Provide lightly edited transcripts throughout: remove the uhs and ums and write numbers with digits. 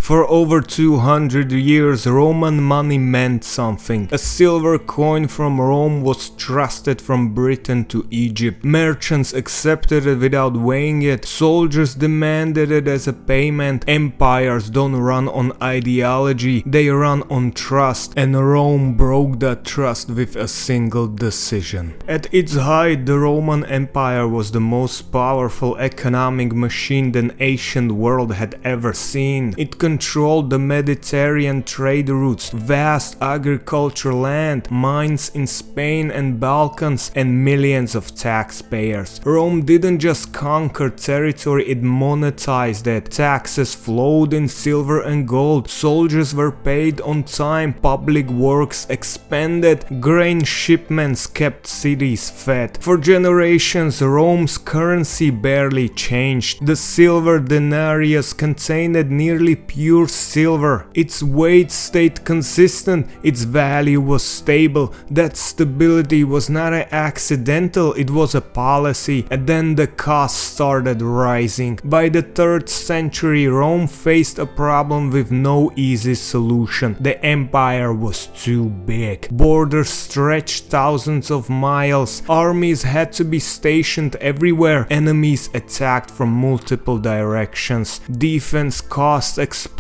For over 200 years, Roman money meant something. A silver coin from Rome was trusted from Britain to Egypt. Merchants accepted it without weighing it. Soldiers demanded it as a payment. Empires don't run on ideology, they run on trust. And Rome broke that trust with a single decision. At its height, the Roman Empire was the most powerful economic machine the ancient world had ever seen. It controlled the Mediterranean trade routes, vast agricultural land, mines in Spain and Balkans, and millions of taxpayers. Rome didn't just conquer territory, it monetized it. Taxes flowed in silver and gold, soldiers were paid on time, public works expanded, grain shipments kept cities fed. For generations, Rome's currency barely changed. The silver denarius contained nearly pure silver. Its weight stayed consistent, its value was stable. That stability was not accidental, it was a policy. And then the cost started rising. By the 3rd century, Rome faced a problem with no easy solution. The empire was too big. Borders stretched thousands of miles. Armies had to be stationed everywhere. Enemies attacked from multiple directions. Defense costs exploded.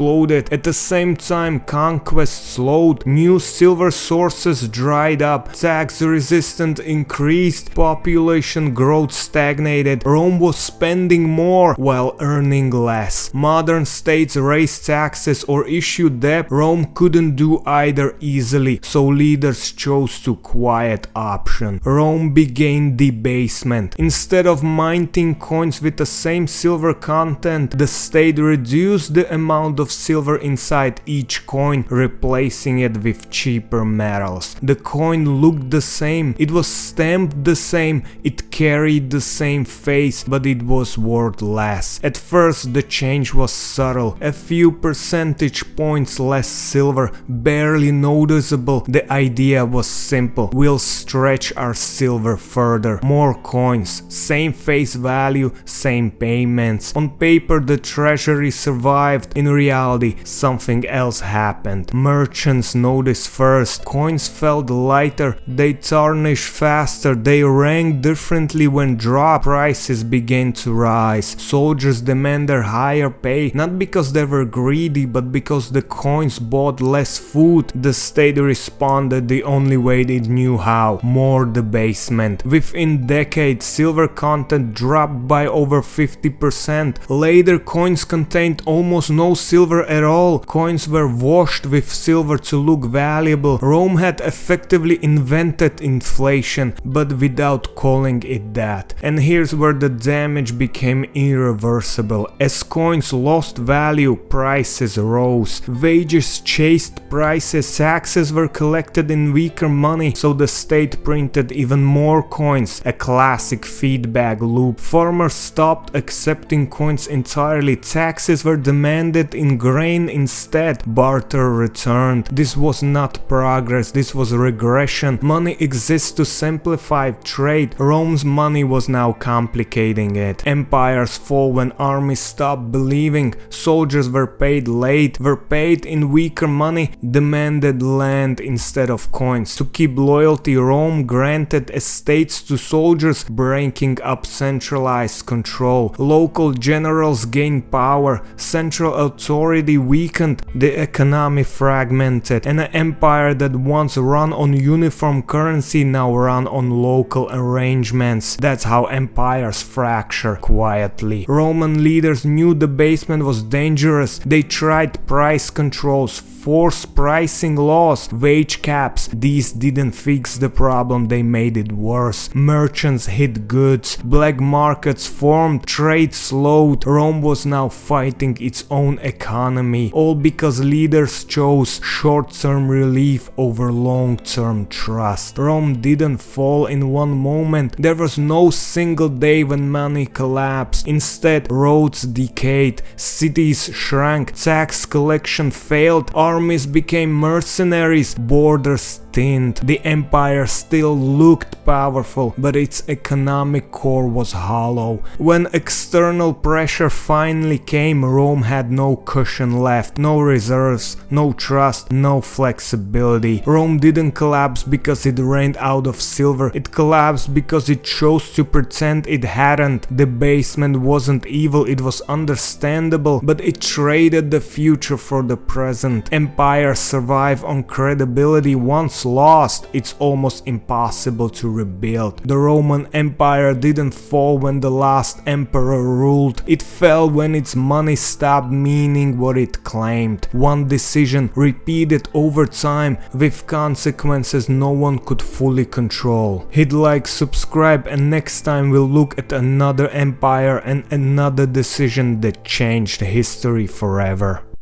At the same time, conquest slowed. New silver sources dried up. Tax resistance increased. Population growth stagnated. Rome was spending more while earning less. Modern states raised taxes or issued debt. Rome couldn't do either easily, so leaders chose the quiet option. Rome began debasement. Instead of minting coins with the same silver content, the state reduced the amount of silver inside each coin, replacing it with cheaper metals. The coin looked the same, it was stamped the same, it carried the same face, but it was worth less. At first the change was subtle, a few percentage points less silver, barely noticeable. The idea was simple: we'll stretch our silver further. More coins, same face value, same payments. On paper the treasury survived, in reality something else happened. Merchants noticed first. Coins felt lighter, they tarnished faster, they rang differently when drop. Prices began to rise. Soldiers demanded higher pay, not because they were greedy, but because the coins bought less food. The state responded the only way it knew how: more debasement. Within decades, silver content dropped by over 50%. Later, coins contained almost no silver at all. Coins were washed with silver to look valuable. Rome had effectively invented inflation, but without calling it that. And here's where the damage became irreversible. As coins lost value, prices rose. Wages chased prices, taxes were collected in weaker money, so the state printed even more coins, a classic feedback loop. Farmers stopped accepting coins entirely, taxes were demanded in grain instead, barter returned. This was not progress, this was regression. Money exists to simplify trade. Rome's money was now complicating it. Empires fall when armies stopped believing. Soldiers were paid late, were paid in weaker money, demanded land instead of coins. To keep loyalty, Rome granted estates to soldiers, breaking up centralized control. Local generals gained power, central authority weakened, the economy fragmented, and an empire that once ran on uniform currency now ran on local arrangements. That's how empires fracture quietly. Roman leaders knew debasement was dangerous. They tried price controls, forced pricing laws, wage caps. These didn't fix the problem, they made it worse. Merchants hid goods, black markets formed, trade slowed. Rome was now fighting its own economy, all because leaders chose short-term relief over long-term trust. Rome didn't fall in one moment. There was no single day when money collapsed. Instead, roads decayed, cities shrank, tax collection failed, armies became mercenaries, borders thinned. The empire still looked powerful, but its economic core was hollow. When external pressure finally came, Rome had no cushion left, no reserves, no trust, no flexibility. Rome didn't collapse because it ran out of silver, it collapsed because it chose to pretend it hadn't. Debasement wasn't evil, it was understandable, but it traded the future for the present. Empires survive on credibility. Once lost, it's almost impossible to rebuild. The Roman Empire didn't fall when the last emperor ruled, it fell when its money stopped meaning what it claimed. One decision repeated over time with consequences no one could fully control. Hit like, subscribe, and next time we'll look at another empire and another decision that changed history forever.